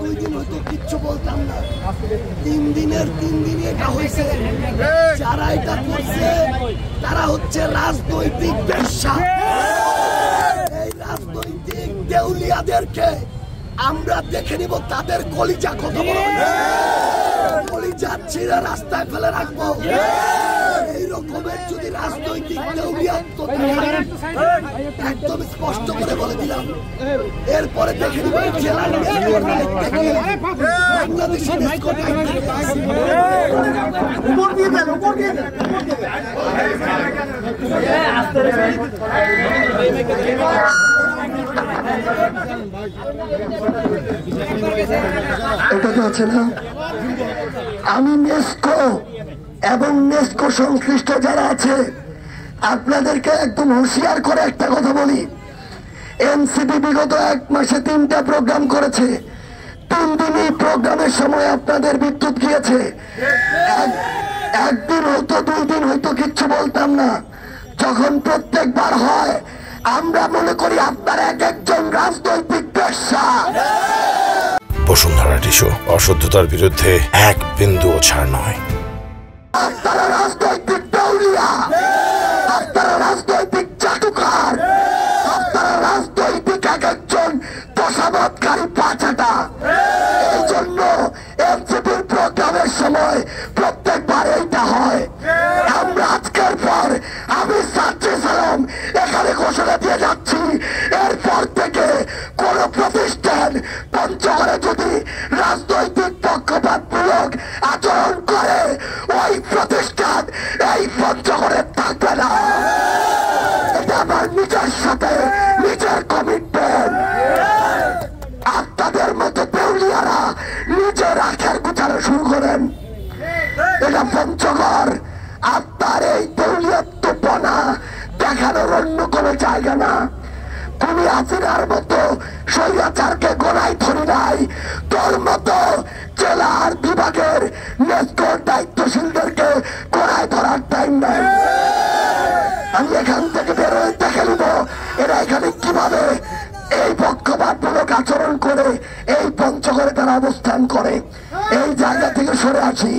2 দিন হয়তো কিচ্ছু বলতাম না, 3 দিনের 3 দিনই এটা হয়েছে। যারা এটা করছে তারা হচ্ছে রাজনৈতিক ব্যবসা। এই রাজনৈতিক দেউলিয়াদেরকে আমরা দেখে নিব তাদের কলিজা কত বড়, কলিজা ছিঁড়ে রাস্তায় ফেলে রাখবো। এই রকমের যদি রাজনৈতিক দেউলিয়াত্ব একদম স্পষ্ট করে বলে দিলাম, এরপরে দেখে নিব জেলার বাংলাদেশের এটা তো আছে না। আমি নেস্কো এবং নেস্কো সংশ্লিষ্ট যারা আছে আপনাদেরকে একদম হুঁশিয়ার করে একটা কথা বলি, এনসিপি বিগত 1 মাসে 3টা প্রোগ্রাম করেছে। 3 দিনই প্রোগ্রামের সময় আপনাদের বিদ্যুৎ গিয়েছে। একদিন হয়তো 2 দিন হয়তো কিচ্ছু বলতাম না, যখন প্রত্যেকবার হয় আমরা মনে করি আপনারা এক একজন রাজনৈতিক পেশা। বসুন্ধরা টিস্যু অশুদ্ধতার বিরুদ্ধে 1 বিন্দুও ছাড় নয়। আপনারা রাজনৈতিক দেউলিয়া, আপনারা রাজনৈতিক চাটুকার, আপনারা রাজনৈতিক এক একজন দশাবাদকারী পাচাটা। এই জন্য এনসিপির প্রোগ্রামের সময় প্রত্যেকবার এইটা হয়। আমরা আজকের পর আমি সাচ্চে সালাম এখানে ঘোষণা দিয়ে যাচ্ছি, এরপর থেকে কোন প্রতিষ্ঠান পঞ্চগড়ে যদি রাজনৈতিক পক্ষপাতমূলক আচরণ করে ওই প্রতিষ্ঠান এই পঞ্চগড়ে থাকবে না। এটা আমার নিজের সাথে নিজের কমিটমেন্ট। আপনাদের মতো দেউলিয়ারা নিজের আখের গুছানো শুরু করেন। এটা পঞ্চগড়, আপনার এই দেউলিয়াত্বপনা দেখানোর অন্য কোনো জায়গা না। তুমি হাসিনার মতো স্বৈরাচারকে গোড়ায় ধরি নাই, তোর মতো জেলার বিভাগের নেস্কোর দায়িত্বশীলদেরকে গোড়ায় ধরার টাইম নাই। আমি এখান থেকে বেরোয় দেখে নিব এরা এখানে কিভাবে এই পক্ষপাতমূলক আচরণ করে এই পঞ্চগড়ে তারা অবস্থান করে। এই জায়গা থেকে সরে আসি।